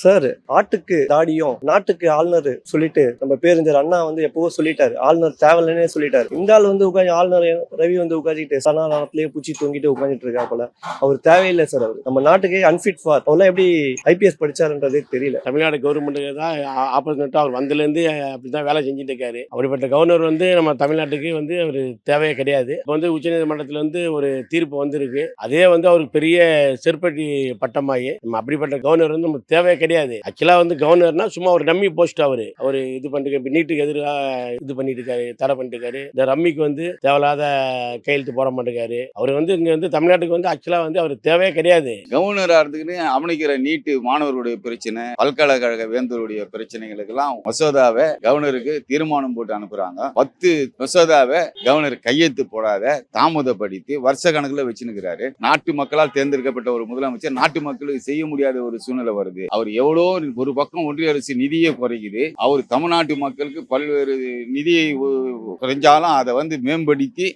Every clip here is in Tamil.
சார், ஆட்டுக்கு தாடியும் நாட்டுக்கு ஆளுநர் சொல்லிட்டு நம்ம பேரறிஞர் அண்ணா எப்பவோ சொல்லிட்டாரு. ஆளுநர் தேவையில்லைன்னே சொல்லிட்டாரு. இந்த ஆள் உட்காந்து ஆளுநர் ரவி உட்காந்துட்டு சனாதனத்திலேயே பூச்சி தொங்கிட்டு உட்காந்துட்டு இருக்கா போல. அவர் தேவையில்லை சார். அவர் நம்ம நாட்டுக்கே அன்ஃபிட் ஃபார். அவர்லாம் எப்படி ஐபிஎஸ் படிச்சாருன்றதே தெரியல. தமிழ்நாடு கவர்மெண்ட்டுக்கு தான் ஆப்போசிட் அவர் வந்ததுலேருந்து அப்படிதான் வேலை செஞ்சுட்டு இருக்காரு. அப்படிப்பட்ட கவர்னர் நம்ம தமிழ்நாட்டுக்கு அவர் தேவையே கிடையாது. இப்போ உச்சநீதிமன்றத்தில் ஒரு தீர்ப்பு வந்திருக்கு. அதே அவருக்கு பெரிய செருப்படி பட்டமாயி நம்ம அப்படிப்பட்ட கவர்னர் நமக்கு தேவையே கிடையாது. ஆக்சுவலா கவர்னர்னா சும்மா ஒரு டம்மி போஸ்ட். அவரு இது பண்ணிட்டு நீட்டுக்கு எதிராக இது பண்ணிட்டு இருக்காரு, தடை பண்ணிட்டு இருக்காரு. இந்த ரம்மிக்கு தேவையில்லாத கையெழுத்து போட மாட்டேங்காரு. அவர் இங்க தமிழ்நாட்டுக்கு ஆக்சுவலா அவர் தேவையே கிடையாது. கவர்னரா இருந்துக்கிட்டு அவனிக்கிற நீட்டு மாணவர்களுடைய பிரச்சனை, பல்கலைக்கழக வேந்தருடைய பிரச்சனைகளுக்கெல்லாம் மசோதாவை கவர்னருக்கு தீர்மானம் போட்டு அனுப்புறாங்க. 10 மசோதாவை கவர்னர் கையெழுத்து போடாத தாமதப்படுத்தி வருஷ கணக்குல வச்சுக்கிறாரு. நாட்டு மக்களால் தேர்ந்தெடுக்கப்பட்ட ஒரு முதலமைச்சர் நாட்டு மக்களுக்கு செய்ய முடியாத ஒரு சூழ்நிலை வருது. அவர் எவ்வளோ ஒரு பக்கம் ஒன்றிய அரசு நிதியை குறைக்குது. அவர் தமிழ்நாட்டு மக்களுக்கு பல்வேறு நிதியை குறைஞ்சாலும் அதை மேம்படுத்தி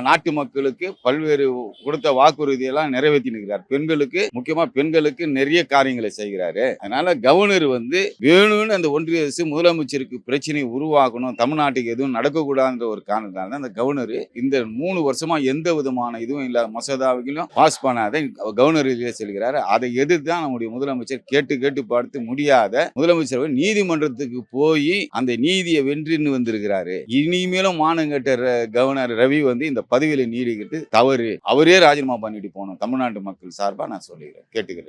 நாட்டு மக்களுக்கு பல்வேறு கொடுத்த வாக்குறுதியெல்லாம் நிறைவேற்றி நிற்கிறார். பெண்களுக்கு முக்கியமா பெண்களுக்கு நிறைய காரியங்களை செய்கிறாரு. அதனால கவர்னர் வேணும்னு அந்த ஒன்றிய அரசு முதலமைச்சருக்கு பிரச்சனை உருவாக்கணும், தமிழ்நாட்டுக்கு எதுவும் நடக்கக்கூடாதுன்ற ஒரு காரணத்தால அந்த கவர்னர் இந்த 3 வருஷமா எந்த விதமான இதுவும் இல்லாத மசோதாவையும் பாஸ் பண்ணாத கவர்னர் செல்கிறார். அதை எதிர்த்து தான் நம்முடைய முதலமைச்சர் கேட்டு பார்த்து முடியாத முதலமைச்சர் நீதிமன்றத்துக்கு போய் அந்த நீதியை வென்றுன்னு வந்திருக்கிறாரு. இனிமேலும் மானங்கட்ட கவர்னர் ரவி இந்த பதவியில நீடிக்கிட்டு தவறு. அவரே ராஜினாமா பண்ணிட்டு போகணும். தமிழ்நாட்டு மக்கள் சார்பா நான் சொல்லுகிறேன், கேட்டுக்கிறேன்.